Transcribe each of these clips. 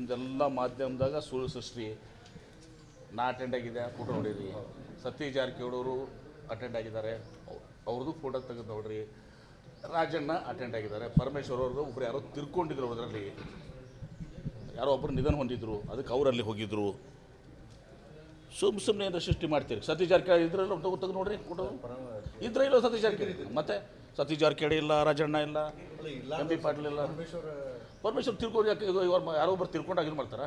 ನಿಮ್ದೆಲ್ಲ ಮಾಧ್ಯಮದಾಗ ಸುಳ್ಳು ಸೃಷ್ಟಿ. ನಾ ಅಟೆಂಡ್ ಆಗಿದೆ, ಫೋಟೋ ನೋಡಿರಿ. ಸತೀಶ್ ಜಾರಕಿಹೊಳಿ ಅವರು ಅಟೆಂಡ್ ಆಗಿದ್ದಾರೆ, ಅವ್ರದ್ದು ಫೋಟೋ ತೆಗೆದು ನೋಡ್ರಿ. ರಾಜಣ್ಣ ಅಟೆಂಡ್ ಆಗಿದ್ದಾರೆ. ಪರಮೇಶ್ವರ್ ಅವ್ರದ್ದು ಒಬ್ರು ಯಾರೋ ತಿರ್ಕೊಂಡಿದ್ರು, ಅದರಲ್ಲಿ ಯಾರೋ ಒಬ್ಬರು ನಿಧನ ಹೊಂದಿದ್ರು, ಅದಕ್ಕೆ ಅವರಲ್ಲಿ ಹೋಗಿದ್ರು. ಸುಮ್ಮನೆ ಏನಾರ ಸೃಷ್ಟಿ ಮಾಡ್ತೀರಿ. ಸತೀಶ್ ಜಾರಕಿಹೊಳಿ ಇದ್ರಲ್ಲ, ತೆಗೆದು ನೋಡ್ರಿ ಫೋಟೋ ಇದ್ರೆ ಇಲ್ಲ. ಸತೀಶ್ ಜಾರಕಿಹೊಳಿ ಮತ್ತೆ ಸತೀಶ್ ಜಾರಕಿಹೊಳಿ ಇಲ್ಲ, ರಾಜಣ್ಣ ಇಲ್ಲ, ಎಂ ಬಿ ಪಾಟೀಲ್ ಇಲ್ಲ. ಪರಮೇಶ್ವರ್ ತಿರ್ಕೊಂಡು ಯಾರೋ ಒಬ್ಬರು ತಿರ್ಕೊಂಡಾಗ ಇದು ಮಾಡ್ತಾರ.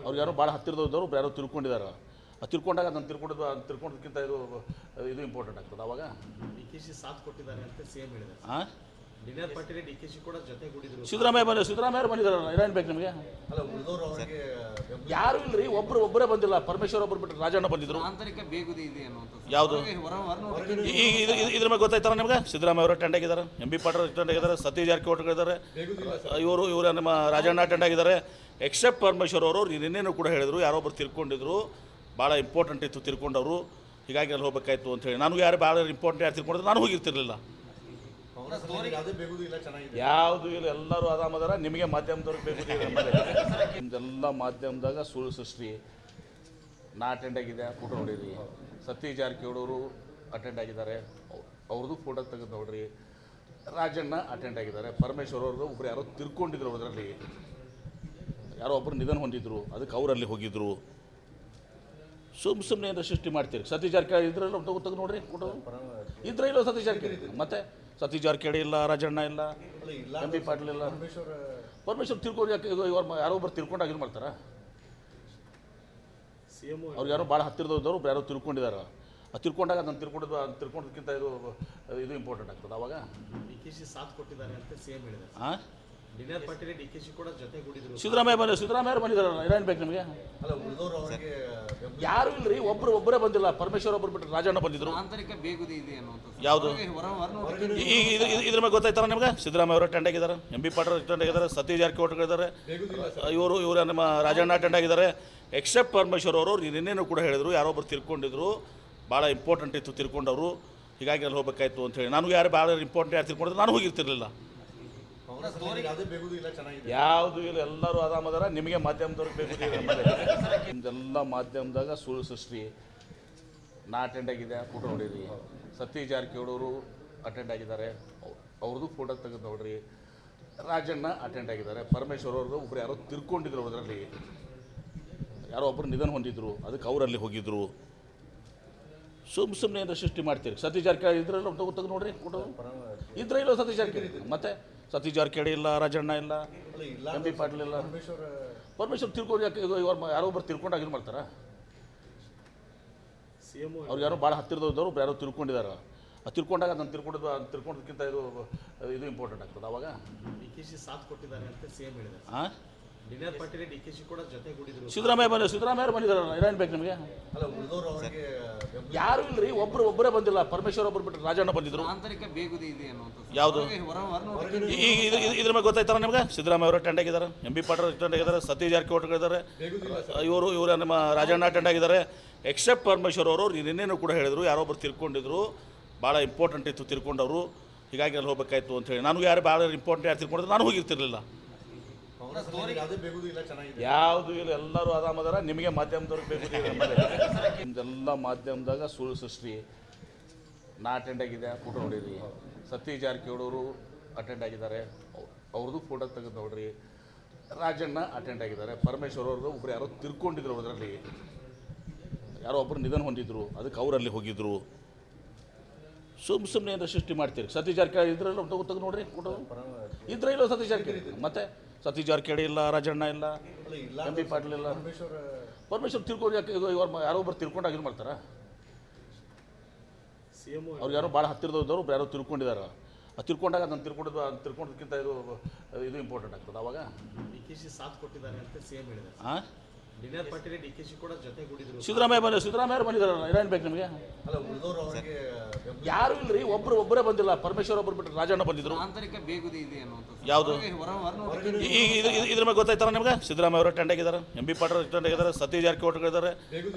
ಅವ್ರು ಯಾರೋ ಭಾಳ ಹತ್ತಿರದವ್ರು ಯಾರೋ ತಿರ್ಕೊಂಡಿದ್ದಾರೆ. ತಿರ್ಕೊಂಡಾಗ ಅದನ್ನು ತಿರ್ಕೊಂಡದಕ್ಕಿಂತ ಇದು ಇಂಪಾರ್ಟೆಂಟ್ ಆಗ್ತದೆ. ಅವಾಗ ಡಿಕೆಶಿ ಸಾಥ್ ಕೊಟ್ಟಿದ್ದಾರೆ ಅಂತ ಸಿಎಂ ಹೇಳಿದ್ದಾರೆ. ಹಾಂ, ಡಿನರ್ ಪಾರ್ಟಿಲಿ ಡಿಕೆಶಿ ಕೂಡ ಜೊತೆಗೂಡಿದ್ರು. ಸಿದ್ದರಾಮಯ್ಯ ಬಂದಿದ್ದಾರಲ್ಲ, ಏನೇನು ಬೇಕು ನಿಮಗೆ? ಯಾರು ಇಲ್ರಿ, ಒಬ್ಬರೇ ಬಂದಿಲ್ಲ. ಪರಮೇಶ್ವರ್ ಒಬ್ಬರು ಬಿಟ್ಟರೆ ರಾಜಣ್ಣ ಬಂದಿದ್ರು. ಆಂತರಿಕ ಬೇಗುದಿ ಇದೆ ಅನ್ನುವಂಥದ್ದು ಯಾವುದು ಇದ್ರ ಮೇಲೆ ಗೊತ್ತಾಯ್ತಾರ ನಿಮ್ಗೆ? ಸಿದ್ದರಾಮಯ್ಯ ಅವರು ಅಟೆಂಡ್ ಆಗಿದ್ದಾರೆ, ಎಂ ಬಿ ಪಾಟೀಲ್ ಅಟೆಂಡ್ ಆಗಿದ್ದಾರೆ, ಸತೀಶ್ ಜಾರಕಿಹೊಳಿ ಇದ್ದಾರೆ, ಇವರು ನಮ್ಮ ರಾಜಣ್ಣ ಅಟೆಂಡ್ ಆಗಿದ್ದಾರೆ. ಎಕ್ಸೆಪ್ಟ್ ಪರಮೇಶ್ವರ್ ಅವರು ನಿನ್ನೇನು ಕೂಡ ಹೇಳಿದರು, ಯಾರೊಬ್ಬರು ತಿರ್ಕೊಂಡಿದ್ರು, ಭಾಳ ಇಂಪಾರ್ಟೆಂಟ್ ಇತ್ತು ತಿರ್ಕೊಂಡವರು, ಹೀಗಾಗಿ ಅಲ್ಲಿ ಹೋಗ್ಬೇಕಾಯ್ತು ಅಂತ ಹೇಳಿ. ನನಗೂ ಯಾರು ಭಾಳ ಇಂಪಾರ್ಟೆಂಟ್ ಯಾರು ತಿರ್ಕೊಂಡಿದ್ರು, ನಾನು ಹೋಗಿರ್ತಿರ್ಲಿಲ್ಲ. ಯಾವುದು ಇಲ್ಲ, ಎಲ್ಲರೂ ಆರಾಮದಾರ. ನಿಮಗೆ ಮಾಧ್ಯಮದವ್ರಿಗೆ ಬೇಕು. ನಿಮ್ದೆಲ್ಲ ಮಾಧ್ಯಮದಾಗ ಸುಳ್ಳು ಸೃಷ್ಟಿ. ನಾ ಅಟೆಂಡ್ ಆಗಿದೆ, ಫೋಟೋ ನೋಡಿರಿ. ಸತೀಶ್ ಜಾರಕಿಹೊಳಿ ಅವರು ಅಟೆಂಡ್ ಆಗಿದ್ದಾರೆ, ಅವ್ರದ್ದು ಫೋಟೋ ತೆಗೆದು ನೋಡ್ರಿ. ರಾಜಣ್ಣ ಅಟೆಂಡ್ ಆಗಿದ್ದಾರೆ. ಪರಮೇಶ್ವರ್ ಅವ್ರದ್ದು ಒಬ್ರು ಯಾರೋ ತಿರ್ಕೊಂಡಿದ್ರು, ಅದರಲ್ಲಿ ಯಾರೋ ಒಬ್ಬರು ನಿಧನ ಹೊಂದಿದ್ರು, ಅದಕ್ಕೆ ಅವರಲ್ಲಿ ಹೋಗಿದ್ರು. ಸುಮ್ಮನೆ ಏನಾರ ಸೃಷ್ಟಿ ಮಾಡ್ತೀರಿ. ಸತೀಶ್ ಜಾರಕಿಹೊಳಿ ಇದ್ರಲ್ಲ, ತೆಗೆದು ನೋಡ್ರಿ ಫೋಟೋ ಇದ್ರೆ ಇಲ್ಲ. ಸತೀಶ್ ಜಾರಕಿಹೊಳಿ ಮತ್ತೆ ಸತೀಶ್ ಜಾರಕಿಹೊಳಿ ಇಲ್ಲ, ರಾಜಣ್ಣ ಇಲ್ಲ, ಎಂ ಬಿ ಪಾಟೀಲ್ ಇಲ್ಲ. ಪರಮೇಶ್ವರ್ ತಿರ್ಕೊಂಡು ಯಾರೋ ಒಬ್ಬರು ತಿರ್ಕೊಂಡಾಗ ಇದು ಮಾಡ್ತಾರ. ಅವ್ರು ಯಾರೋ ಭಾಳ ಹತ್ತಿರದವ್ರು ಯಾರೋ ತಿರ್ಕೊಂಡಿದ್ದಾರೆ. ತಿರ್ಕೊಂಡಾಗ ಅದನ್ನು ತಿರ್ಕೊಂಡದಕ್ಕಿಂತ ಇದು ಇಂಪಾರ್ಟೆಂಟ್ ಆಗ್ತದೆ. ಅವಾಗ ಡಿಕೆಶಿ ಸಾಥ್ ಕೊಟ್ಟಿದ್ದಾರೆ ಅಂತ ಸಿಎಂ ಹೇಳಿದ್ದಾರೆ. ಹಾಂ, ಡಿನರ್ ಪಾರ್ಟಿಲಿ ಡಿಕೆಶಿ ಕೂಡ ಜೊತೆಗೂಡಿದ್ರು. ಸಿದ್ದರಾಮಯ್ಯ ಬಂದಿದ್ದಾರಲ್ಲ, ಏನೇನು ಬೇಕು ನಿಮಗೆ? ಯಾರು ಇಲ್ರಿ, ಒಬ್ಬರೇ ಬಂದಿಲ್ಲ. ಪರಮೇಶ್ವರ್ ಒಬ್ಬರು ಬಿಟ್ಟರೆ ರಾಜಣ್ಣ ಬಂದಿದ್ರು. ಆಂತರಿಕ ಬೇಗುದಿ ಇದೆ ಅನ್ನುವಂಥದ್ದು ಯಾವುದು ಇದ್ರ ಮೇಲೆ ಗೊತ್ತಾಯ್ತಾರ ನಿಮ್ಗೆ? ಸಿದ್ದರಾಮಯ್ಯ ಅವರು ಅಟೆಂಡ್ ಆಗಿದ್ದಾರೆ, ಎಂ ಬಿ ಪಾಟೀಲ್ ಅಟೆಂಡ್ ಆಗಿದ್ದಾರೆ, ಸತೀಶ್ ಜಾರಕಿಹೊಳಿ ಇದ್ದಾರೆ, ಇವರು ನಮ್ಮ ರಾಜಣ್ಣ ಅಟೆಂಡ್ ಆಗಿದ್ದಾರೆ. ಎಕ್ಸೆಪ್ಟ್ ಪರಮೇಶ್ವರ್ ಅವರು ನಿನ್ನೇನು ಕೂಡ ಹೇಳಿದರು, ಯಾರೊಬ್ಬರು ತಿರ್ಕೊಂಡಿದ್ರು, ಭಾಳ ಇಂಪಾರ್ಟೆಂಟ್ ಇತ್ತು ತಿರ್ಕೊಂಡವರು, ಹೀಗಾಗಿ ಅಲ್ಲಿ ಹೋಗ್ಬೇಕಾಯ್ತು ಅಂತ ಹೇಳಿ. ನನಗೂ ಯಾರು ಭಾಳ ಇಂಪಾರ್ಟೆಂಟ್ ಯಾರು ತಿರ್ಕೊಂಡಿದ್ರು, ನಾನು ಹೋಗಿರ್ತಿರ್ಲಿಲ್ಲ. ಯಾವುದು ಇಲ್ಲ, ಎಲ್ಲರೂ ಆರಾಮದಾರ. ನಿಮಗೆ ಮಾಧ್ಯಮದವ್ರಿಗೆ ಬೇಕು. ನಿಮ್ದೆಲ್ಲ ಮಾಧ್ಯಮದಾಗ ಸುಳ್ಳು ಸೃಷ್ಟಿ. ನಾ ಅಟೆಂಡ್ ಆಗಿದೆ, ಫೋಟೋ ನೋಡಿರಿ. ಸತೀಶ್ ಜಾರಕಿಹೊಳಿ ಅವರು ಅಟೆಂಡ್ ಆಗಿದ್ದಾರೆ, ಅವ್ರದ್ದು ಫೋಟೋ ತೆಗೆದು ನೋಡ್ರಿ. ರಾಜಣ್ಣ ಅಟೆಂಡ್ ಆಗಿದ್ದಾರೆ. ಪರಮೇಶ್ವರ್ ಅವ್ರದ್ದು ಒಬ್ರು ಯಾರೋ ತಿರ್ಕೊಂಡಿದ್ರು, ಅದರಲ್ಲಿ ಯಾರೋ ಒಬ್ಬರು ನಿಧನ ಹೊಂದಿದ್ರು, ಅದಕ್ಕೆ ಅವರಲ್ಲಿ ಹೋಗಿದ್ರು. ಸುಮ್ಮನೆ ಏನಾರ ಸೃಷ್ಟಿ ಮಾಡ್ತೀರಿ. ಸತೀಶ್ ಜಾರಕಿಹೊಳಿ ಇದ್ರಲ್ಲ, ತೆಗೆದು ನೋಡ್ರಿ ಫೋಟೋ ಇದ್ರೆ ಇಲ್ಲ. ಸತೀಶ್ ಜಾರಕಿಹೊಳಿ ಮತ್ತೆ ಸತೀಶ್ ಜಾರಕಿಹೊಳಿ ಇಲ್ಲ, ರಾಜಣ್ಣ ಇಲ್ಲ, ಎಂ ಬಿ ಪಾಟೀಲ್ ಇಲ್ಲ. ಪರಮೇಶ್ವರ್ ತಿರ್ಕೊಂಡು ಯಾರೋ ಒಬ್ಬರು ತಿರ್ಕೊಂಡಾಗ ಇದು ಮಾಡ್ತಾರ. ಅವ್ರು ಯಾರೋ ಭಾಳ ಹತ್ತಿರದವ್ರು ಯಾರೋ ತಿರ್ಕೊಂಡಿದ್ದಾರೆ. ತಿರ್ಕೊಂಡಾಗ ಅದನ್ನು ತಿರ್ಕೊಂಡದಕ್ಕಿಂತ ಇದು ಇಂಪಾರ್ಟೆಂಟ್ ಆಗ್ತದೆ. ಅವಾಗ ಡಿಕೆಶಿ ಸಾಥ್ ಕೊಟ್ಟಿದ್ದಾರೆ ಅಂತ ಸಿಎಂ ಹೇಳಿದ್ದಾರೆ. ಹಾಂ, ಡಿನರ್ ಪಾರ್ಟಿಲಿ ಡಿಕೆಶಿ ಕೂಡ ಜೊತೆಗೂಡಿದ್ರು. ಸಿದ್ದರಾಮಯ್ಯ ಬಂದಿದ್ದಾರಲ್ಲ, ಏನೇನು ಬೇಕು ನಿಮಗೆ? ಯಾರು ಇಲ್ರಿ, ಒಬ್ಬರೇ ಬಂದಿಲ್ಲ. ಪರಮೇಶ್ವರ್ ಒಬ್ಬರು ಬಿಟ್ಟರೆ ರಾಜಣ್ಣ ಬಂದಿದ್ರು. ಆಂತರಿಕ ಬೇಗುದಿ ಇದೆ ಅನ್ನುವಂಥದ್ದು ಯಾವುದು ಇದ್ರ ಮೇಲೆ ಗೊತ್ತಾಯ್ತಾರ ನಿಮ್ಗೆ? ಸಿದ್ದರಾಮಯ್ಯ ಅವರು ಅಟೆಂಡ್ ಆಗಿದ್ದಾರೆ, ಎಂ ಬಿ ಪಾಟೀಲ್ ಅಟೆಂಡ್ ಆಗಿದ್ದಾರೆ, ಸತೀಶ್ ಜಾರಕಿಹೊಳಿ ಇದ್ದಾರೆ, ಇವರು ನಮ್ಮ ರಾಜಣ್ಣ ಅಟೆಂಡ್ ಆಗಿದ್ದಾರೆ. ಎಕ್ಸೆಪ್ಟ್ ಪರಮೇಶ್ವರ್ ಅವರು ನಿನ್ನೇನು ಕೂಡ ಹೇಳಿದರು, ಯಾರೊಬ್ಬರು ತಿರ್ಕೊಂಡಿದ್ರು, ಭಾಳ ಇಂಪಾರ್ಟೆಂಟ್ ಇತ್ತು ತಿರ್ಕೊಂಡವರು, ಹೀಗಾಗಿ ಅಲ್ಲಿ ಹೋಗ್ಬೇಕಾಯ್ತು ಅಂತ ಹೇಳಿ. ನನಗೂ ಯಾರು ಭಾಳ ಇಂಪಾರ್ಟೆಂಟ್ ಯಾರು ತಿರ್ಕೊಂಡಿದ್ರು, ನಾನು ಹೋಗಿರ್ತಿರ್ಲಿಲ್ಲ. ಯಾವುದು ಇಲ್ಲ, ಎಲ್ಲರೂ ಆರಾಮದಾರ. ನಿಮಗೆ ಮಾಧ್ಯಮದವ್ರಿಗೆ ಬೇಕು. ನಿಮ್ದೆಲ್ಲ ಮಾಧ್ಯಮದಾಗ ಸುಳ್ಳು ಸೃಷ್ಟಿ. ನಾ ಅಟೆಂಡ್ ಆಗಿದೆ, ಫೋಟೋ ನೋಡಿರಿ. ಸತೀಶ್ ಜಾರಕಿಹೊಳಿ ಅವರು ಅಟೆಂಡ್ ಆಗಿದ್ದಾರೆ, ಅವ್ರದ್ದು ಫೋಟೋ ತೆಗೆದು ನೋಡ್ರಿ. ರಾಜಣ್ಣ ಅಟೆಂಡ್ ಆಗಿದ್ದಾರೆ. ಪರಮೇಶ್ವರ್ ಅವ್ರದ್ದು ಒಬ್ರು ಯಾರೋ ತಿರ್ಕೊಂಡಿದ್ರು, ಅದರಲ್ಲಿ ಯಾರೋ ಒಬ್ಬರು ನಿಧನ ಹೊಂದಿದ್ರು, ಅದಕ್ಕೆ ಅವರಲ್ಲಿ ಹೋಗಿದ್ರು. ಸುಮ್ಮನೆ ಏನಾರ ಸೃಷ್ಟಿ ಮಾಡ್ತೀರಿ. ಸತೀಶ್ ಜಾರಕಿಹೊಳಿ ಇದ್ರಲ್ಲ, ತೆಗೆದು ನೋಡ್ರಿ ಫೋಟೋ ಇದ್ರೆ ಇಲ್ಲ. ಸತೀಶ್ ಜಾರಕಿಹೊಳಿ ಮತ್ತೆ ಸತೀಶ್ ಜಾರಕಿಹೊಳಿ ಇಲ್ಲ, ರಾಜಣ್ಣ ಇಲ್ಲ, ಎಂ ಬಿ ಪಾಟೀಲ್ ಇಲ್ಲ. ಪರಮೇಶ್ವರ್ ತಿರ್ಕೊಂಡು ಯಾರೋ ಒಬ್ಬರು ತಿರ್ಕೊಂಡಾಗ ಇದು ಮಾಡ್ತಾರ. ಅವ್ರು ಯಾರೋ ಭಾಳ ಹತ್ತಿರದವ್ರು ಯಾರೋ ತಿರ್ಕೊಂಡಿದ್ದಾರೆ. ತಿರ್ಕೊಂಡಾಗ ಅದನ್ನು ತಿರ್ಕೊಂಡದಕ್ಕಿಂತ ಇದು ಇಂಪಾರ್ಟೆಂಟ್ ಆಗ್ತದೆ. ಅವಾಗ ಡಿಕೆಶಿ ಸಾಥ್ ಕೊಟ್ಟಿದ್ದಾರೆ ಅಂತ ಸಿಎಂ ಹೇಳಿದ್ದಾರೆ. ಹಾಂ, ಡಿನರ್ ಪಾರ್ಟಿಲಿ ಡಿಕೆಶಿ ಕೂಡ ಜೊತೆಗೂಡಿದ್ರು. ಸಿದ್ದರಾಮಯ್ಯ ಬಂದಿದ್ದಾರಲ್ಲ, ಏನೇನು ಬೇಕು ನಿಮಗೆ? ಯಾರು ಇಲ್ರಿ, ಒಬ್ಬರೇ ಬಂದಿಲ್ಲ. ಪರಮೇಶ್ವರ್ ಒಬ್ಬರು ಬಿಟ್ಟರೆ ರಾಜಣ್ಣ ಬಂದಿದ್ರು. ಆಂತರಿಕ ಬೇಗುದಿ ಇದೆ ಅನ್ನುವಂಥದ್ದು ಯಾವುದು ಇದ್ರ ಮೇಲೆ ಗೊತ್ತಾಯ್ತಾರ ನಿಮ್ಗೆ? ಸಿದ್ದರಾಮಯ್ಯ ಅವರು ಅಟೆಂಡ್ ಆಗಿದ್ದಾರೆ, ಎಂ ಬಿ ಪಾಟೀಲ್ ಅಟೆಂಡ್ ಆಗಿದ್ದಾರೆ, ಸತೀಶ್ ಜಾರಕಿಹೊಳಿ ಇದ್ದಾರೆ,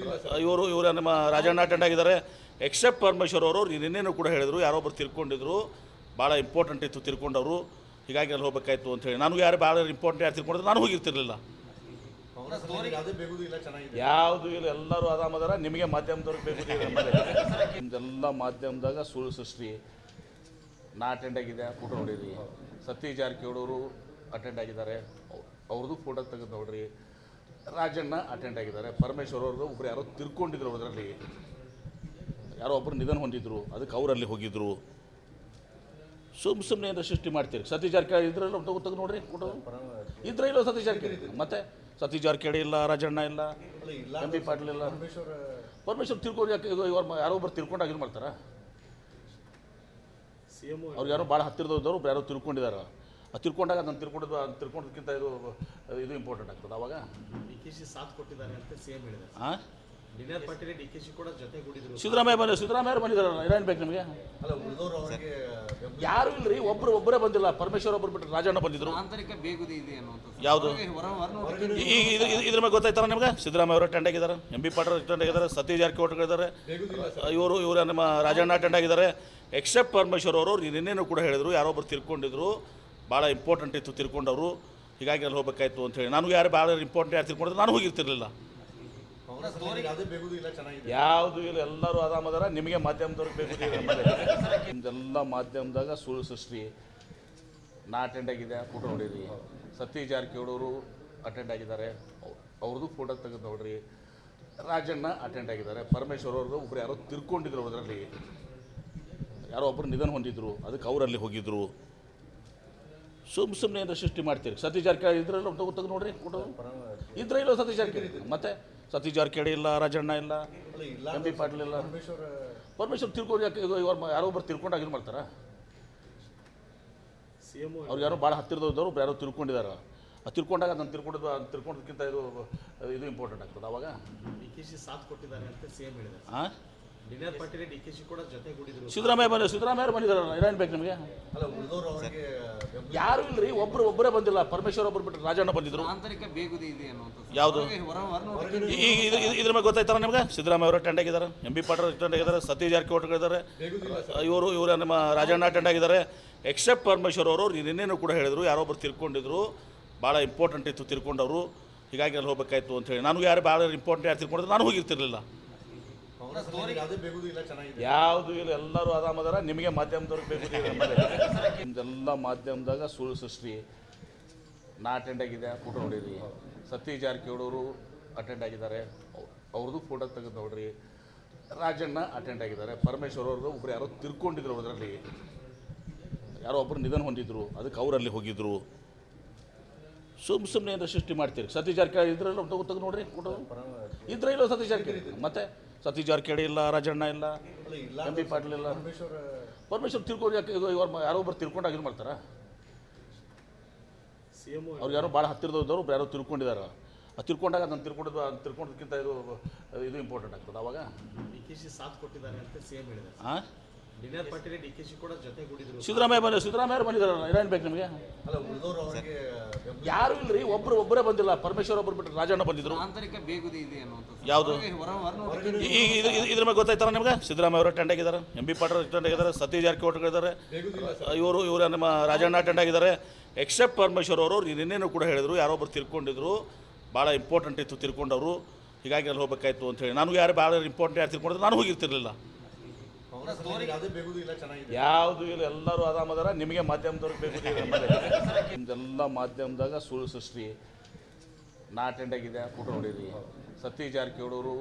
ಇವರು ನಮ್ಮ ರಾಜಣ್ಣ ಅಟೆಂಡ್ ಆಗಿದ್ದಾರೆ. ಎಕ್ಸೆಪ್ಟ್ ಪರಮೇಶ್ವರ್ ಅವರು ನಿನ್ನೇನು ಕೂಡ ಹೇಳಿದರು, ಯಾರೋ ಒಬ್ಬರು ತಿರ್ಕೊಂಡಿದ್ರು, ಭಾಳ ಇಂಪಾರ್ಟೆಂಟ್ ಇತ್ತು ತಿರ್ಕೊಂಡವರು, ಹೀಗಾಗಿ ಅಲ್ಲಿ ಹೋಗ್ಬೇಕಾಯ್ತು ಅಂತೇಳಿ ನನಗೂ ಯಾರು ಭಾಳ ಇಂಪಾರ್ಟೆಂಟ್ ಯಾರು ತಿಳ್ಕೊಂಡಿದ್ರೆ ನಾನು ಹೋಗಿರ್ತಿರ್ಲಿಲ್ಲ. ಯಾವುದೇ ಬೇಗುದಿ ಇಲ್ಲ, ಚೆನ್ನಾಗಿದೆ. ಯಾವುದು ಇಲ್ಲ, ಎಲ್ಲರೂ ಆರಾಮದಾರ. ನಿಮಗೆ ಮಾಧ್ಯಮದವ್ರಿಗೆ ಬೇಕು ನಿಮ್ದೆಲ್ಲ ಮಾಧ್ಯಮದಾಗ ಸುಳ್ಳು ಸೃಷ್ಟಿ ನಾ ಅಟೆಂಡ್ ಆಗಿದೆ, ಫೋಟೋ ನೋಡಿರಿ. ಸತೀಶ್ ಜಾರಕಿಹೊಳಿ ಅವರು ಅಟೆಂಡ್ ಆಗಿದ್ದಾರೆ, ಅವ್ರದ್ದು ಫೋಟೋ ತೆಗೆದು ನೋಡ್ರಿ. ರಾಜಣ್ಣ ಅಟೆಂಡ್ ಆಗಿದ್ದಾರೆ. ಪರಮೇಶ್ವರ್ ಅವ್ರದ್ದು ಒಬ್ರು ಯಾರೋ ತಿರ್ಕೊಂಡಿದ್ರು, ಅದರಲ್ಲಿ ಯಾರೋ ಒಬ್ಬರು ನಿಧನ ಹೊಂದಿದ್ರು, ಅದಕ್ಕೆ ಅವರಲ್ಲಿ ಹೋಗಿದ್ರು. ಸುಮ್ಮನೆ ಏನಾರ ಸೃಷ್ಟಿ ಮಾಡ್ತೀರಿ. ಸತೀಶ್ ಜಾರಕಿಹೊಳಿ ಇದ್ರಲ್ಲ ತೆಗೆದು ನೋಡ್ರಿ ಫೋಟೋ ಇದ್ರೆ ಇಲ್ಲ. ಸತೀಶ್ ಜಾರಕಿಹೊಳಿ ಮತ್ತೆ ಸತೀಶ್ ಜಾರಕಿಹೊಳಿ ಇಲ್ಲ, ರಾಜಣ್ಣ ಇಲ್ಲ, ಎಂ ಬಿ ಪಾಟೀಲ್ ಇಲ್ಲ. ಪರಮೇಶ್ವರ್ ತಿಳ್ಕೊಂಡು ಯಾರೋ ಒಬ್ಬರು ತಿಳ್ಕೊಂಡಾಗ ಇದು ಮಾಡ್ತಾರ. ಅವ್ರು ಯಾರೋ ಭಾಳ ಹತ್ತಿರದವ್ರು ಯಾರೋ ತಿಳ್ಕೊಂಡಿದ್ದಾರೆ. ತಿಳ್ಕೊಂಡಾಗ ಅದನ್ನು ತಿಳ್ಕೊಂಡೋದಕ್ಕಿಂತ ಇದು ಇಂಪಾರ್ಟೆಂಟ್ ಆಗ್ತದೆ. ಅವಾಗ ಡಿಕೆಶಿ ಸಾಥ್ ಕೊಟ್ಟಿದ್ದಾರೆ ಅಂತ ಸಿಎಂ ಹೇಳಿದ್ದಾರೆ. ಹಾಂ, ಡಿನರ್ ಪಾರ್ಟಿಲಿ ಡಿಕೆಶಿ ಕೂಡ ಜೊತೆಗೂಡಿದ್ರು. ಸಿದ್ದರಾಮಯ್ಯ ಬಂದಿದ್ದಾರಲ್ಲ, ಏನೇನು ಬೇಕು ನಿಮಗೆ? ಯಾರು ಇಲ್ಲರಿ, ಒಬ್ಬರೇ ಬಂದಿಲ್ಲ. ಪರಮೇಶ್ವರ್ ಒಬ್ಬರು ಬಿಟ್ಟರೆ ರಾಜಣ್ಣ ಬಂದಿದ್ರು. ಆಂತರಿಕ ಬೇಗುದಿ ಇದೆ ಅನ್ನುವಂಥದ್ದು ಯಾವುದು ಇದ್ರ ಮೇಲೆ ಗೊತ್ತಾಯ್ತಾರ ನಿಮ್ಗೆ? ಸಿದ್ದರಾಮಯ್ಯ ಅವರು ಅಟೆಂಡ್ ಆಗಿದ್ದಾರೆ, ಎಂ ಬಿ ಪಾಟೀಲ್ ಅಟೆಂಡ್ ಆಗಿದ್ದಾರೆ, ಸತೀಶ್ ಜಾರಕಿಹೊಳಿ ಇದ್ದಾರೆ, ಇವರು ನಮ್ಮ ರಾಜಣ್ಣ ಅಟೆಂಡ್ ಆಗಿದ್ದಾರೆ. ಎಕ್ಸೆಪ್ಟ್ ಪರಮೇಶ್ವರ್ ಅವರು ನಿನ್ನೇನು ಕೂಡ ಹೇಳಿದರು, ಯಾರೊಬ್ಬರು ತಿಳ್ಕೊಂಡಿದ್ರು, ಭಾಳ ಇಂಪಾರ್ಟೆಂಟ್ ಇತ್ತು ತಿಳ್ಕೊಂಡವರು. ಹೀಗಾಗಿ ಅಲ್ಲಿ ಹೋಗ್ಬೇಕಾಯ್ತು ಅಂತೇಳಿ ನನಗೂ ಯಾರು ಭಾಳ ಇಂಪಾರ್ಟೆಂಟ್ ಯಾರು ತಿಳ್ಕೊಂಡಿದ್ರೆ ನಾನು ಹೋಗಿರ್ತಿರ್ಲಿಲ್ಲ. ಯಾವುದು ಇಲ್ಲ, ಎಲ್ಲರೂ ಆರಾಮದಾರ. ನಿಮಗೆ ಮಾಧ್ಯಮದವ್ರಿಗೆ ಬೇಕು ನಿಮ್ದೆಲ್ಲ ಮಾಧ್ಯಮದಾಗ ಸುಳ್ಳು ಸೃಷ್ಟಿ ನಾ ಅಟೆಂಡ್ ಆಗಿದೆ, ಫೋಟೋ ನೋಡಿರಿ. ಸತೀಶ್ ಜಾರಕಿಹೊಳಿ ಅವರು ಅಟೆಂಡ್ ಆಗಿದ್ದಾರೆ, ಅವ್ರದ್ದು ಫೋಟೋ ತೆಗೆದು ನೋಡ್ರಿ. ರಾಜಣ್ಣ ಅಟೆಂಡ್ ಆಗಿದ್ದಾರೆ. ಪರಮೇಶ್ವರ್ ಅವ್ರದ್ದು ಒಬ್ರು ಯಾರೋ ತಿರ್ಕೊಂಡಿದ್ರು, ಅದರಲ್ಲಿ ಯಾರೋ ಒಬ್ಬರು ನಿಧನ ಹೊಂದಿದ್ರು, ಅದಕ್ಕೆ ಅವರಲ್ಲಿ ಹೋಗಿದ್ರು. ಸುಮ್ಮನೆ ಏನಾರ ಸೃಷ್ಟಿ ಮಾಡ್ತೀರಿ. ಸತೀಶ್ ಜಾರಕಿಹೊಳಿ ಇದ್ರಲ್ಲ ತೆಗೆದು ನೋಡ್ರಿ ಫೋಟೋ ಇದ್ರೆ ಇಲ್ಲ. ಸತೀಶ್ ಜಾರಕಿಹೊಳಿ ಮತ್ತೆ ಸತೀಶ್ ಜಾರಕಿಹೊಳಿ ಇಲ್ಲ, ರಾಜಣ್ಣ ಇಲ್ಲ, ಎಂ ಬಿ ಪಾಟೀಲ್ ಇಲ್ಲ. ಪರಮೇಶ್ವರ್ ತಿಳ್ಕೊಂಡು ಯಾರೋ ಒಬ್ಬರು ತಿಳ್ಕೊಂಡಾಗ ಇದು ಮಾಡ್ತಾರ. ಅವ್ರು ಯಾರೋ ಭಾಳ ಹತ್ತಿರದವ್ರು ಯಾರೋ ತಿಳ್ಕೊಂಡಿದ್ದಾರೆ. ತಿಳ್ಕೊಂಡಾಗ ಅದನ್ನು ತಿಳ್ಕೊಂಡೋದಕ್ಕಿಂತ ಇದು ಇಂಪಾರ್ಟೆಂಟ್ ಆಗ್ತದೆ. ಅವಾಗ ಡಿಕೆಶಿ ಸಾಥ್ ಕೊಟ್ಟಿದ್ದಾರೆ ಅಂತ ಸಿಎಂ ಹೇಳಿದ್ದಾರೆ. ಹಾಂ, ಡಿನರ್ ಪಾರ್ಟಿಲಿ ಡಿಕೆಶಿ ಕೂಡ ಜೊತೆಗೂಡಿದ್ರು. ಸಿದ್ದರಾಮಯ್ಯ ಬಂದಿದ್ದಾರಲ್ಲ, ಏನೇನು ಬೇಕು ನಿಮಗೆ? ಯಾರು ಇಲ್ಲರಿ, ಒಬ್ಬರೇ ಬಂದಿಲ್ಲ. ಪರಮೇಶ್ವರ್ ಒಬ್ಬರು ಬಿಟ್ಟರೆ ರಾಜಣ್ಣ ಬಂದಿದ್ರು. ಆಂತರಿಕ ಬೇಗುದಿ ಇದೆ ಅನ್ನುವಂಥದ್ದು ಯಾವುದು ಇದ್ರ ಮೇಲೆ ಗೊತ್ತಾಯ್ತಾರ ನಿಮ್ಗೆ? ಸಿದ್ದರಾಮಯ್ಯ ಅವರು ಅಟೆಂಡ್ ಆಗಿದ್ದಾರೆ, ಎಂ ಬಿ ಪಾಟೀಲ್ ಅಟೆಂಡ್ ಆಗಿದ್ದಾರೆ, ಸತೀಶ್ ಜಾರಕಿಹೊಳಿ ಇದ್ದಾರೆ, ಇವರು ನಮ್ಮ ರಾಜಣ್ಣ ಅಟೆಂಡ್ ಆಗಿದ್ದಾರೆ. ಎಕ್ಸೆಪ್ಟ್ ಪರಮೇಶ್ವರ್ ಅವರು ನಿನ್ನೇನು ಕೂಡ ಹೇಳಿದರು, ಯಾರೊಬ್ಬರು ತಿಳ್ಕೊಂಡಿದ್ರು, ಭಾಳ ಇಂಪಾರ್ಟೆಂಟ್ ಇತ್ತು ತಿಳ್ಕೊಂಡವರು. ಹೀಗಾಗಿ ಅಲ್ಲಿ ಹೋಗ್ಬೇಕಾಯ್ತು ಅಂತೇಳಿ ನನಗೂ ಯಾರು ಭಾಳ ಇಂಪಾರ್ಟೆಂಟ್ ಯಾರು ತಿಳ್ಕೊಂಡಿದ್ರೆ ನಾನು ಹೋಗಿರ್ತಿರ್ಲಿಲ್ಲ. ಯಾವುದು ಇಲ್ಲ, ಎಲ್ಲರೂ ಆರಾಮದಾರ. ನಿಮಗೆ ಮಾಧ್ಯಮದವ್ರಿಗೆ ಬೇಕು ನಿಮ್ದೆಲ್ಲ ಮಾಧ್ಯಮದಾಗ ಸುಳ್ಳು ಸೃಷ್ಟಿ ನಾ ಅಟೆಂಡ್ ಆಗಿದೆ, ಫೋಟೋ ನೋಡಿರಿ. ಸತೀಶ್ ಜಾರಕಿಹೊಳಿ ಅವರು ಅಟೆಂಡ್ ಆಗಿದ್ದಾರೆ, ಅವ್ರದ್ದು ಫೋಟೋ ತೆಗೆದು ನೋಡ್ರಿ. ರಾಜಣ್ಣ ಅಟೆಂಡ್ ಆಗಿದ್ದಾರೆ. ಪರಮೇಶ್ವರ್ ಅವ್ರದ್ದು ಒಬ್ರು ಯಾರೋ ತಿರ್ಕೊಂಡಿದ್ರು, ಅದರಲ್ಲಿ ಯಾರೋ ಒಬ್ಬರು ನಿಧನ ಹೊಂದಿದ್ರು, ಅದಕ್ಕೆ ಅವರಲ್ಲಿ ಹೋಗಿದ್ರು. ಸುಮ್ಮನೆ ಏನಾರ ಸೃಷ್ಟಿ ಮಾಡ್ತೀರಿ. ಸತೀಶ್ ಜಾರಕಿಹೊಳಿ ಇದ್ರಲ್ಲ ತೆಗೆದು ನೋಡ್ರಿ ಫೋಟೋ ಇದ್ರೆ ಇಲ್ಲ. ಸತೀಶ್ ಜಾರಕಿಹೊಳಿ ಮತ್ತೆ ಸತೀಶ್ ಜಾರಕಿಹೊಳಿ ಇಲ್ಲ, ರಾಜಣ್ಣ ಇಲ್ಲ, ಎಂ ಬಿ ಪಾಟೀಲ್ ಇಲ್ಲ. ಪರಮೇಶ್ವರ್ ತಿಳ್ಕೊಂಡು ಯಾರೋ ಒಬ್ಬರು ತಿಳ್ಕೊಂಡಾಗ ಇದು ಮಾಡ್ತಾರ. ಅವ್ರು ಯಾರೋ ಭಾಳ ಹತ್ತಿರದವ್ರು ಯಾರೋ ತಿಳ್ಕೊಂಡಿದ್ದಾರೆ. ತಿಳ್ಕೊಂಡಾಗ ಅದನ್ನು ತಿಳ್ಕೊಂಡೋದಕ್ಕಿಂತ ಇದು ಇಂಪಾರ್ಟೆಂಟ್ ಆಗ್ತದೆ. ಅವಾಗ ಡಿಕೆಶಿ ಸಾಥ್ ಕೊಟ್ಟಿದ್ದಾರೆ ಅಂತ ಸಿಎಂ ಹೇಳಿದ್ದಾರೆ. ಹಾಂ, ಡಿನರ್ ಪಾರ್ಟಿಲಿ ಡಿಕೆಶಿ ಕೂಡ ಜೊತೆಗೂಡಿದ್ರು. ಸಿದ್ದರಾಮಯ್ಯ ಬಂದಿದ್ದಾರಲ್ಲ, ಏನೇನು ಬೇಕು ನಿಮಗೆ? ಯಾರು ಇಲ್ಲರಿ, ಒಬ್ಬರೇ ಬಂದಿಲ್ಲ. ಪರಮೇಶ್ವರ್ ಒಬ್ಬರು ಬಿಟ್ಟರೆ ರಾಜಣ್ಣ ಬಂದಿದ್ರು. ಆಂತರಿಕ ಬೇಗುದಿ ಇದೆ ಅನ್ನುವಂಥದ್ದು ಯಾವುದು ಇದ್ರ ಮೇಲೆ ಗೊತ್ತಾಯ್ತಾರ ನಿಮ್ಗೆ? ಸಿದ್ದರಾಮಯ್ಯ ಅವರು ಅಟೆಂಡ್ ಆಗಿದ್ದಾರೆ, ಎಂ ಬಿ ಪಾಟೀಲ್ ಅಟೆಂಡ್ ಆಗಿದ್ದಾರೆ, ಸತೀಶ್ ಜಾರಕಿಹೊಳಿ ಇದ್ದಾರೆ, ಇವರು ನಮ್ಮ ರಾಜಣ್ಣ ಅಟೆಂಡ್ ಆಗಿದ್ದಾರೆ. ಎಕ್ಸೆಪ್ಟ್ ಪರಮೇಶ್ವರ್ ಅವರು ನಿನ್ನೇನು ಕೂಡ ಹೇಳಿದರು, ಯಾರೊಬ್ಬರು ತಿಳ್ಕೊಂಡಿದ್ರು, ಭಾಳ ಇಂಪಾರ್ಟೆಂಟ್ ಇತ್ತು ತಿಳ್ಕೊಂಡವರು. ಹೀಗಾಗಿ ಅಲ್ಲಿ ಹೋಗ್ಬೇಕಾಯ್ತು ಅಂತೇಳಿ ನನಗೂ ಯಾರು ಭಾಳ ಇಂಪಾರ್ಟೆಂಟ್ ಯಾರು ತಿಳ್ಕೊಂಡಿದ್ರೆ ನಾನು ಹೋಗಿರ್ತಿರ್ಲಿಲ್ಲ. ಯಾವುದು ಇಲ್ಲ, ಎಲ್ಲರೂ ಆರಾಮದಾರ. ನಿಮಗೆ ಮಾಧ್ಯಮದವ್ರಿಗೆ ಬೇಕು ನಿಮ್ದೆಲ್ಲ ಮಾಧ್ಯಮದಾಗ ಸುಳ್ಳು ಸೃಷ್ಟಿ ನಾ ಅಟೆಂಡ್ ಆಗಿದೆ, ಫೋಟೋ ನೋಡಿರಿ. ಸತೀಶ್ ಜಾರಕಿಹೊಳಿ ಅವರು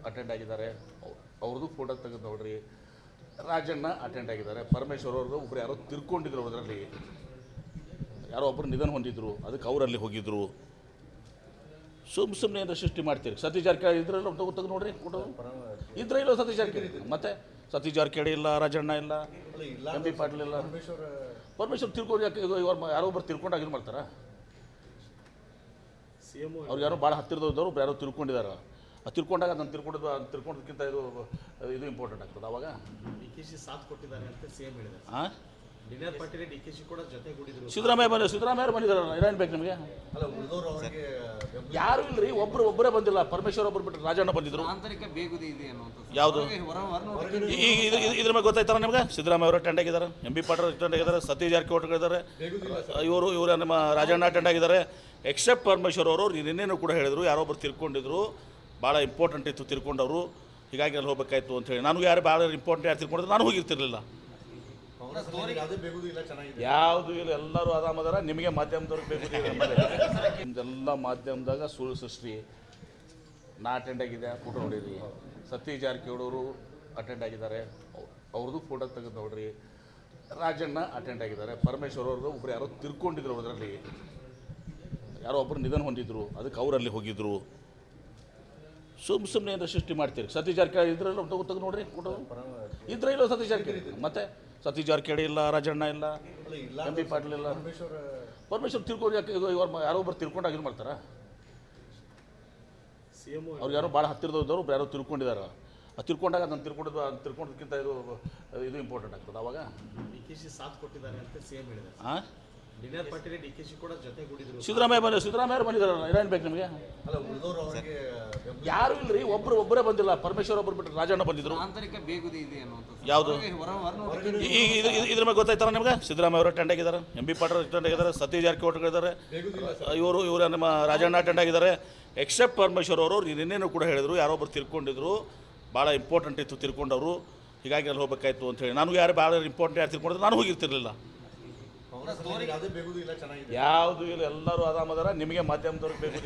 ಅಟೆಂಡ್ ಆಗಿದ್ದಾರೆ, ಅವ್ರದ್ದು ಫೋಟೋ ತೆಗೆದು ನೋಡ್ರಿ. ರಾಜಣ್ಣ ಅಟೆಂಡ್ ಆಗಿದ್ದಾರೆ. ಪರಮೇಶ್ವರ್ ಅವ್ರದ್ದು ಒಬ್ರು ಯಾರೋ ತಿರ್ಕೊಂಡಿದ್ರು, ಅದರಲ್ಲಿ ಯಾರೋ ಒಬ್ಬರು ನಿಧನ ಹೊಂದಿದ್ರು, ಅದಕ್ಕೆ ಅವರಲ್ಲಿ ಹೋಗಿದ್ರು. ಸುಮ್ಮನೆ ಏನಾರ ಸೃಷ್ಟಿ ಮಾಡ್ತೀರಿ. ಸತೀಶ್ ಜಾರಕಿಹೊಳಿ ಇದ್ರಲ್ಲ ತೆಗೆದು ನೋಡ್ರಿ ಫೋಟೋ ಇದ್ರೆ ಇಲ್ಲ. ಸತೀಶ್ ಜಾರಕಿಹೊಳಿ ಮತ್ತೆ ಸತೀಶ್ ಜಾರಕಿಹೊಳಿ ಇಲ್ಲ, ರಾಜಣ್ಣ ಇಲ್ಲ, ಎಂ ಬಿ ಪಾಟೀಲ್ ಇಲ್ಲ. ಪರಮೇಶ್ವರ್ ತಿಳ್ಕೊಂಡು ಯಾರೋ ಒಬ್ಬರು ತಿಳ್ಕೊಂಡಾಗ ಇದು ಮಾಡ್ತಾರ. ಅವ್ರು ಯಾರೋ ಭಾಳ ಹತ್ತಿರದವ್ರು ಯಾರೋ ತಿಳ್ಕೊಂಡಿದ್ದಾರೆ. ತಿಳ್ಕೊಂಡಾಗ ಅದನ್ನು ತಿಳ್ಕೊಂಡೋದಕ್ಕಿಂತ ಇದು ಇಂಪಾರ್ಟೆಂಟ್ ಆಗ್ತದೆ. ಅವಾಗ ಡಿಕೆಶಿ ಸಾಥ್ ಕೊಟ್ಟಿದ್ದಾರೆ ಅಂತ ಸಿಎಂ ಹೇಳಿದ್ದಾರೆ. ಹಾಂ, ಡಿನರ್ ಪಾರ್ಟಿಲಿ ಡಿಕೆಶಿ ಕೂಡ ಜೊತೆಗೂಡಿದ್ರು. ಸಿದ್ದರಾಮಯ್ಯ ಬಂದಿದ್ದಾರಲ್ಲ, ಏನೇನು ಬೇಕು ನಿಮಗೆ? ಯಾರು ಇಲ್ರಿ, ಒಬ್ಬರೇ ಬಂದಿಲ್ಲ. ಪರಮೇಶ್ವರ್ ಒಬ್ಬರು ಬಿಟ್ಟರೆ ರಾಜಣ್ಣ ಬಂದಿದ್ರು. ಆಂತರಿಕ ಬೇಗುದಿ ಇದೆ ಅನ್ನುವಂಥದ್ದು. ಯಾವುದು ಈಗ ಇದ್ರ ಮೇಲೆ ಗೊತ್ತಾಯ್ತಾರ ನಿಮ್ಗೆ? ಸಿದ್ದರಾಮಯ್ಯ ಅವರು ಅಟೆಂಡ್ ಆಗಿದ್ದಾರೆ, MB ಪಾಟೀಲ್ ಅಟೆಂಡ್ ಆಗಿದ್ದಾರೆ, ಸತೀಶ್ ಜಾರಕಿಹೊಳಿ ಇದ್ದಾರೆ, ಇವರು ನಮ್ಮ ರಾಜಣ್ಣ ಅಟೆಂಡ್ ಆಗಿದ್ದಾರೆ. ಎಕ್ಸೆಪ್ಟ್ ಪರಮೇಶ್ವರ್ ಅವರು ನಿನ್ನೇನು ಕೂಡ ಹೇಳಿದರು, ಯಾರೊಬ್ಬರು ತಿರ್ಕೊಂಡಿದ್ರು, ಭಾಳ ಇಂಪಾರ್ಟೆಂಟ್ ಇತ್ತು ತಿರ್ಕೊಂಡವರು, ಹೀಗಾಗಿ ಅಲ್ಲಿ ಹೋಗ್ಬೇಕಾಯ್ತು ಅಂತ ಹೇಳಿ. ನನಗೂ ಯಾರು ಭಾಳ ಇಂಪಾರ್ಟೆಂಟ್ ಯಾರು ತಿರ್ಕೊಂಡಿದ್ರು ನಾನು ಹೋಗಿರ್ತಿರ್ಲಿಲ್ಲ. ಯಾವುದು ಇಲ್ಲ, ಎಲ್ಲರೂ ಆರಾಮದಾರ. ನಿಮಗೆ ಮಾಧ್ಯಮದವ್ರಿಗೆ ಬೇಕು ನಿಮ್ದೆಲ್ಲ ಮಾಧ್ಯಮದಾಗ ಸುಳ್ಳು ಸೃಷ್ಟಿ. ನಾ ಅಟೆಂಡ್ ಆಗಿದೆ, ಫೋಟೋ ನೋಡಿರಿ. ಸತೀಶ್ ಜಾರಕಿಹೊಳಿ ಅವರು ಅಟೆಂಡ್ ಆಗಿದ್ದಾರೆ, ಅವ್ರದ್ದು ಫೋಟೋ ತೆಗೆದು ನೋಡ್ರಿ. ರಾಜಣ್ಣ ಅಟೆಂಡ್ ಆಗಿದ್ದಾರೆ. ಪರಮೇಶ್ವರ್ ಅವ್ರದ್ದು ಒಬ್ರು ಯಾರೋ ತಿರ್ಕೊಂಡಿದ್ರು, ಅದರಲ್ಲಿ ಯಾರೋ ಒಬ್ಬರು ನಿಧನ ಹೊಂದಿದ್ರು, ಅದಕ್ಕೆ ಅವರಲ್ಲಿ ಹೋಗಿದ್ರು. ಸುಮ್ಮನೆ ಏನಾರ ಸೃಷ್ಟಿ ಮಾಡ್ತೀರಿ. ಸತೀಶ್ ಜಾರಕಿಹೊಳಿ ಇದ್ರಲ್ಲ, ತೆಗೆದು ನೋಡ್ರಿ ಫೋಟೋ ಇದ್ರೆ ಇಲ್ಲ. ಸತೀಶ್ ಜಾರಕಿಹೊಳಿ ಮತ್ತೆ ಸತೀಶ್ ಜಾರಕಿಹೊಳಿ ಇಲ್ಲ, ರಾಜಣ್ಣ ಇಲ್ಲ, MB ಪಾಟೀಲ್ ಇಲ್ಲ. ಪರಮೇಶ್ವರ್ ತಿರ್ಕೊಂಡು ಯಾರೋ ಒಬ್ಬರು ತಿರ್ಕೊಂಡಾಗ ಇದು ಮಾಡ್ತಾರ? ಅವ್ರು ಯಾರೋ ಭಾಳ ಹತ್ತಿರದವ್ರು ಯಾರೋ ತಿರ್ಕೊಂಡಿದ್ದಾರೆ. ತಿರ್ಕೊಂಡಾಗ ನಾನು ತಿರ್ಕೊಂಡೋದಕ್ಕಿಂತ ಇದು ಇಂಪಾರ್ಟೆಂಟ್ ಆಗ್ತದೆ. ಅವಾಗ ಡಿಕೆಶಿ ಸಾಥ್ ಕೊಟ್ಟಿದ್ದಾರೆ ಅಂತ CM ಹೇಳಿದ್ದಾರೆ. ಹಾಂ, ಡಿನರ್ ಪಾರ್ಟಿಲಿ ಡಿಕೆಶಿ ಕೂಡ ಜೊತೆಗೂಡಿದ್ರು. ಸಿದ್ದರಾಮಯ್ಯ ಬಂದಿದ್ದಾರಲ್ಲ, ಏನೇನು ಬೇಕು ನಿಮಗೆ? ಯಾರು ಇಲ್ರಿ, ಒಬ್ಬರೇ ಬಂದಿಲ್ಲ. ಪರಮೇಶ್ವರ್ ಒಬ್ಬರು ಬಿಟ್ಟರೆ ರಾಜಣ್ಣ ಬಂದಿದ್ರು. ಆಂತರಿಕ ಬೇಗುದಿ ಇದೆ ಅನ್ನುವಂಥದ್ದು. ಯಾವುದು ಈಗ ಇದ್ರ ಮೇಲೆ ಗೊತ್ತಾಯ್ತಾರ ನಿಮ್ಗೆ? ಸಿದ್ದರಾಮಯ್ಯ ಅವರು ಅಟೆಂಡ್ ಆಗಿದ್ದಾರೆ, MB ಪಾಟೀಲ್ ಅಟೆಂಡ್ ಆಗಿದ್ದಾರೆ, ಸತೀಶ್ ಜಾರಕಿಹೊಳಿ ಇದ್ದಾರೆ, ಇವರು ನಮ್ಮ ರಾಜಣ್ಣ ಅಟೆಂಡ್ ಆಗಿದ್ದಾರೆ. ಎಕ್ಸೆಪ್ಟ್ ಪರಮೇಶ್ವರ್ ಅವರು ನಿನ್ನೇನು ಕೂಡ ಹೇಳಿದರು, ಯಾರೊಬ್ಬರು ತಿರ್ಕೊಂಡಿದ್ರು, ಭಾಳ ಇಂಪಾರ್ಟೆಂಟ್ ಇತ್ತು ತಿರ್ಕೊಂಡವರು, ಹೀಗಾಗಿ ಅಲ್ಲಿ ಹೋಗ್ಬೇಕಾಯ್ತು ಅಂತ ಹೇಳಿ. ನನಗೂ ಯಾರು ಭಾಳ ಇಂಪಾರ್ಟೆಂಟ್ ಯಾರು ತಿರ್ಕೊಂಡಿದ್ರು ನಾನು ಹೋಗಿರ್ತಿರ್ಲಿಲ್ಲ. ಯಾವುದು ಇಲ್ಲ, ಎಲ್ಲರೂ ಆರಾಮದಾರ. ನಿಮಗೆ ಮಾಧ್ಯಮದವ್ರಿಗೆ ಬೇಕು